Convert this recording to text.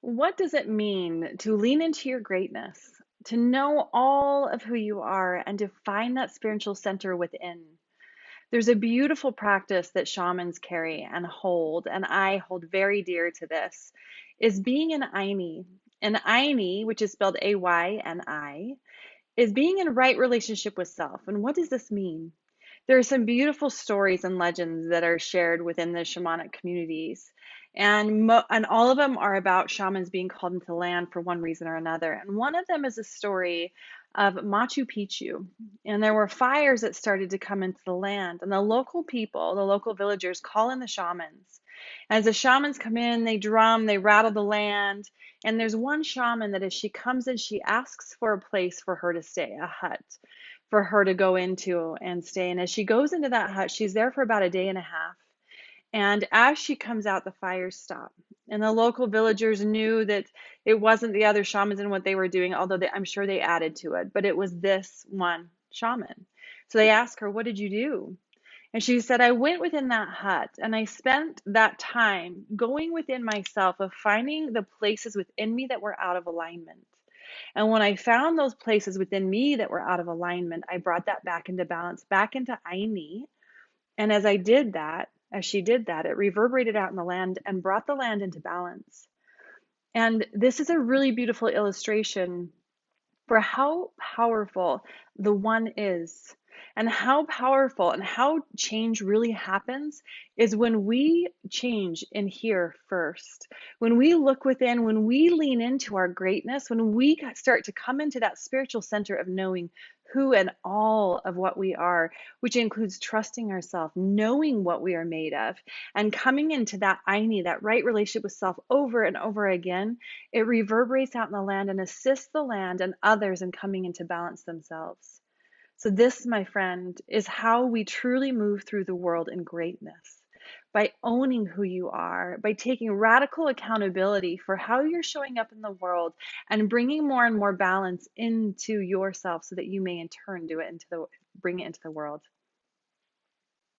What does it mean to lean into your greatness, to know all of who you are, and to find that spiritual center within? There's a beautiful practice that shamans carry and I hold very dear to this, is being an Ayni. An Ayni, which is spelled Ayni, is being in right relationship with self. And what does this mean? There are some beautiful stories and legends that are shared within the shamanic communities. And all of them are about shamans being called into the land for one reason or another. And one of them is a story of Machu Picchu. And there were fires that started to come into the land. And the local people, the local villagers, call in the shamans. As the shamans come in, they drum, they rattle the land. And there's one shaman that as she comes in, she asks for a place for her to stay, a hut for her to go into and stay. And as she goes into that hut, she's there for about a day and a half. And as she comes out, the fires stop. And the local villagers knew that it wasn't the other shamans and what they were doing, although I'm sure they added to it, but it was this one shaman. So they asked her, "What did you do?" And she said, "I went within that hut and I spent that time going within myself of finding the places within me that were out of alignment. And when I found those places within me that were out of alignment, I brought that back into balance, back into Ayni. And as I did that, as she did that, it reverberated out in the land and brought the land into balance." And this is a really beautiful illustration for how powerful the one is, and how powerful and how change really happens is when we change in here first. When we look within, when we lean into our greatness, when we start to come into that spiritual center of knowing who and all of what we are, which includes trusting ourselves, knowing what we are made of, and coming into that Ayni, that right relationship with self over and over again, it reverberates out in the land and assists the land and others in coming into balance themselves. So, this, my friend, is how we truly move through the world in greatness, by owning who you are, by taking radical accountability for how you're showing up in the world and bringing more and more balance into yourself so that you may in turn bring it into the world.